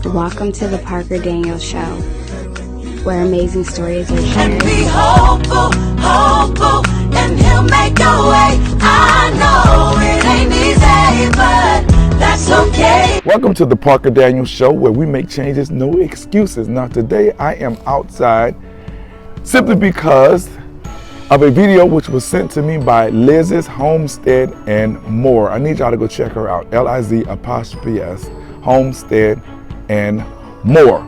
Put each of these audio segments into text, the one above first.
Welcome to the Parker Daniels Show, where amazing stories are shared. And be hopeful, hopeful, and he'll make a way. I know it ain't easy, but that's okay. Welcome to the Parker Daniels Show, where we make changes, no excuses. Now today I am outside simply because of a video which was sent to me by Liz's Homestead and More. I need y'all to go check her out, Liz', Homestead and More.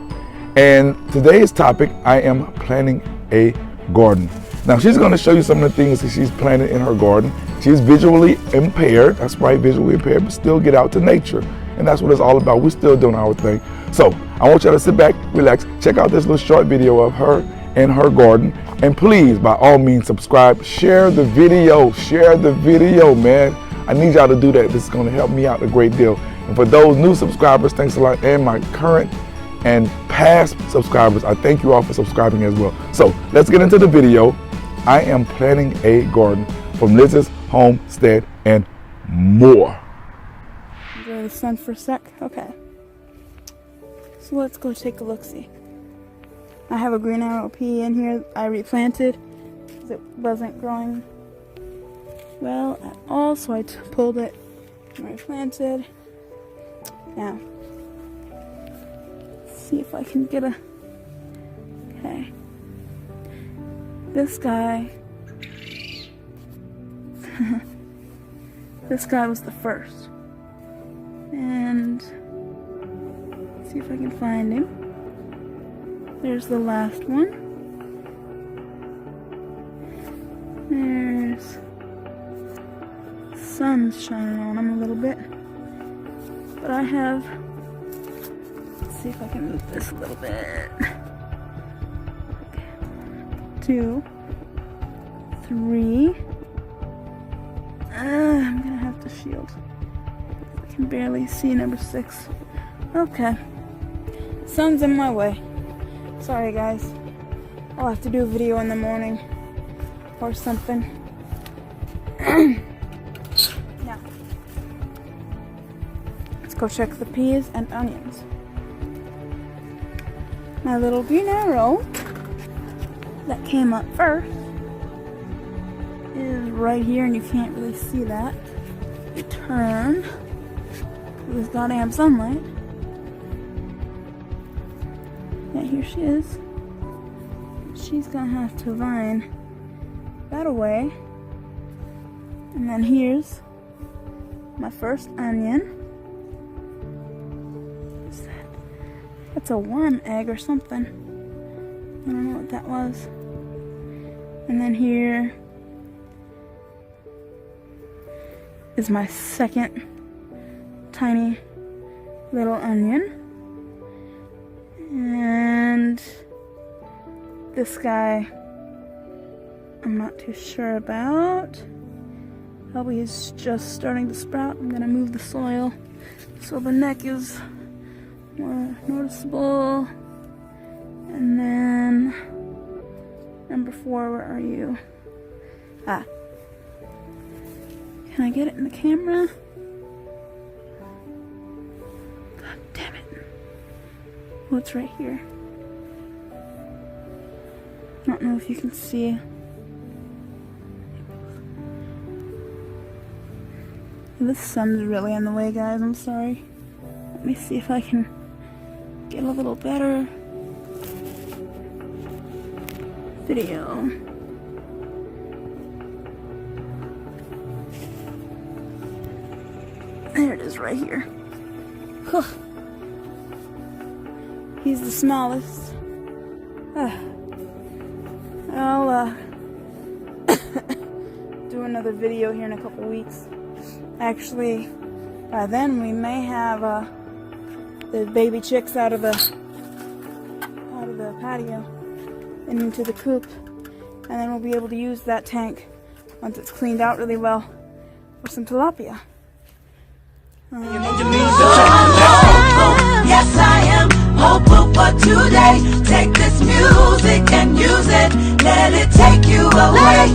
And today's topic, I am planting a garden. Now she's going to show you some of the things that she's planted in her garden. She's visually impaired, that's right, visually impaired, but still get out to nature. And that's what it's all about. We're still doing our thing. So I want y'all to sit back, relax, check out this little short video of her in her garden. And please, by all means, subscribe, share the video, man. I need y'all to do that. This is going to help me out a great deal. And for those new subscribers, thanks a lot. And my current and past subscribers, I thank you all for subscribing as well. So let's get into the video. I am planting a garden from Liz's Homestead and More. Enjoy the sun for a sec. Okay. So let's go take a look-see. I have a green arrow pea in here I replanted because it wasn't growing well at all, so I pulled it and replanted. Now, let's see if I can get a... Okay. This guy... This guy was the first. And... let's see if I can find him. There's the last one. There's sun's shining on him a little bit. But I have, let's see if I can move this a little bit. 2, 3. I'm gonna have to shield. I can barely see number 6. Okay. Sun's in my way. Sorry guys, I'll have to do a video in the morning or something. Now, let's go check the peas and onions. My little green arrow that came up first is right here, and you can't really see that. You turn to this goddamn sunlight. Yeah, here she is. She's gonna have to vine that away. And then here's my first onion. What's that? That's a worm egg or something. I don't know what that was. And then here is my second tiny little onion. And this guy, I'm not too sure about. Probably he's just starting to sprout. I'm gonna move the soil so the neck is more noticeable. And then number 4, where are you? Ah. Can I get it in the camera? God damn it. Oh, it's right here. I don't know if you can see. The sun's really in the way, guys. I'm sorry. Let me see if I can get a little better video. There it is right here. Huh. He's the smallest. I'll do another video here in a couple weeks. Actually, by then we may have the baby chicks out of the patio and into the coop, and then we'll be able to use that tank once it's cleaned out really well for some tilapia. Yes, I am hopeful for today. Take this music and use it. Let it take you away.